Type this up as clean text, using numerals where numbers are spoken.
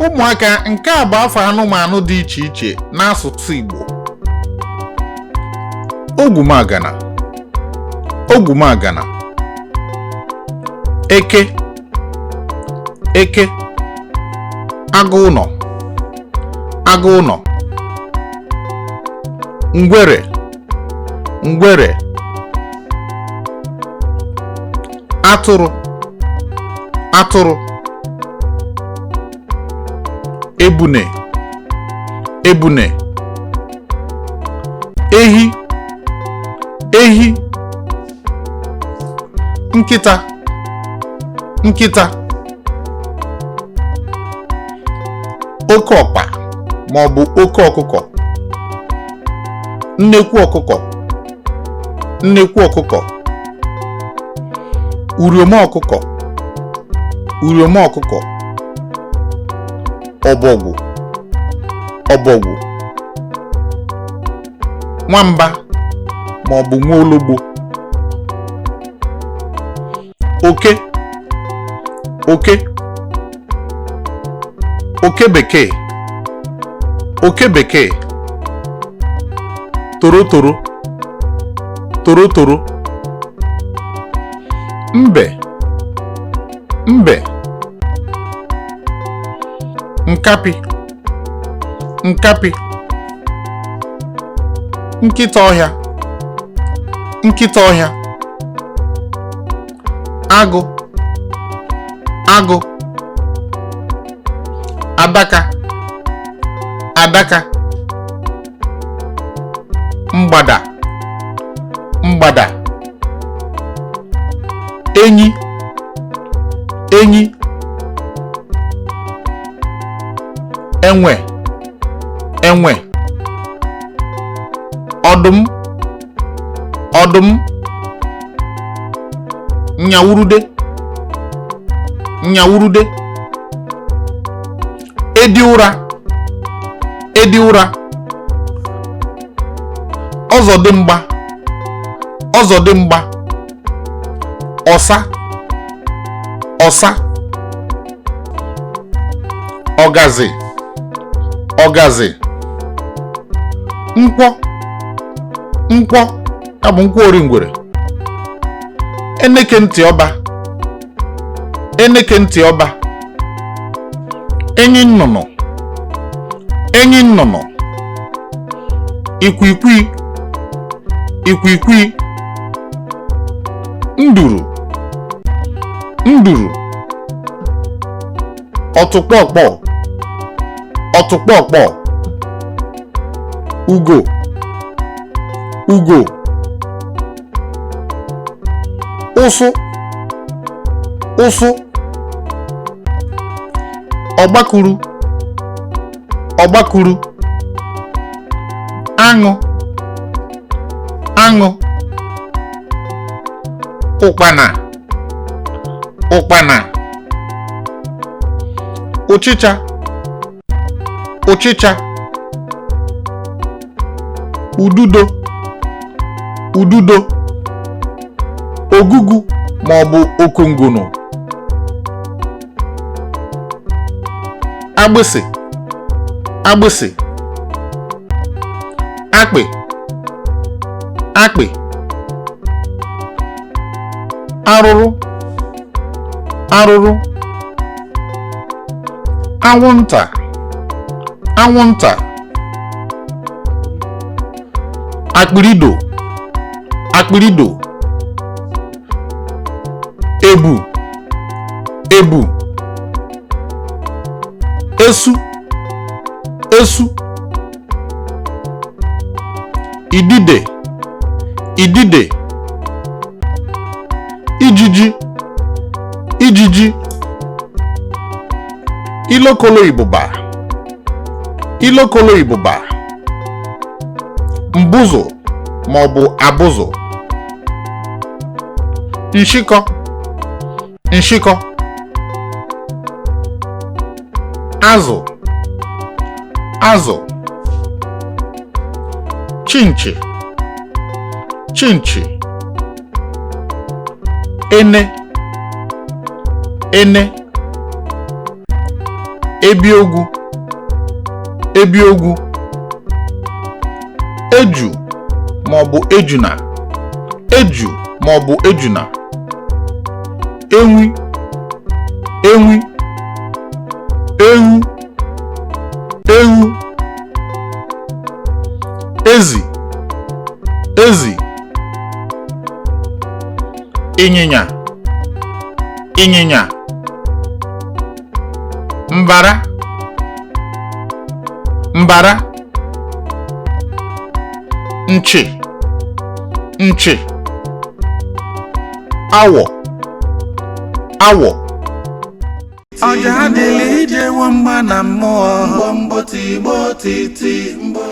Ụmụaka, nke a bụ afọ anụmanụ dị iche iche n'asụsụ Igbo. Ogwumagana, ogwumagana, eke, eke, agụụnọ, agụụnọ, ngwere, ngwere, atụrụ, atụrụ, ebune, ebune, ehi, ehi, nkịta, nkịta, oke ọkpa ma ọ bụ oke ọkụkọ, nnekwu ọkụkọ, nnekwu ọkụkọ, uriom ọkụkọ, uriom ọkụkọ, ọbọgwụ, ọbọgwụ, nwamba ma ọ bụ nwaologbo, oke, oke, oke bekee, oke bekee, torotoro, torotoro, mbe, mbe, nkapi, nkapi, nkịta ọhịa, nkịta ọhịa, agụ, agụ, adaka, adaka, mgbada, mgbada, enyi, enyi, enwe, enwe, ọdụm, ọdụm, nyawurude, nyawurude, ediụra, ediụra, ọzọdịmgba, ọzọdịmgba, ọsa, ọsa, ọgazị, ọgazị, nkwọ, nkwọ, ya bụ nkwọ oringwere, eneke ntị ọba, eneke ntị ọba, enyi nnụnụ, enyi nnụnụ, ikwikwii, ikwikwii, nduru, nduru, ọtụkpọkpọ, ọtụkpọkpọ, ugo, ugo, ụsụ, ụsụ, ọgbakụrụ, ọgbakụrụ, aṅụ, aṅụ, ụkpana, ụkpana, ụchịcha, ụchịcha, ududo, ududo, ogugu ma ọ bụ okongonu, agbịsị, agbịsị, akpị, akpị, arụrụ, arụrụ, anwụnta, anwụnta, akpịrido, akpịrido, ebu, ebu, esu, esu, idide, idide, ijiji, ijiji, ilokolo ibuba, ilokolo ibuba, mbụzụ ma ọ bụ abụzụ, nshịkọ, nshịkọ, azụ, azụ, chinchi, chinchi, ene, ene, ebiogwu, ebiogwu, eju maọbụ ejuna, eju maọbụ ejuna, enwi, enwi, ewu, ewu, ezi, ezi, ịnyịnya, ịnyịnya, mbara, mbara, nchi, nchi, awọ, awọ. Ojadili ije nwamba na mmụọ, mbọ tigbo titi mbọ.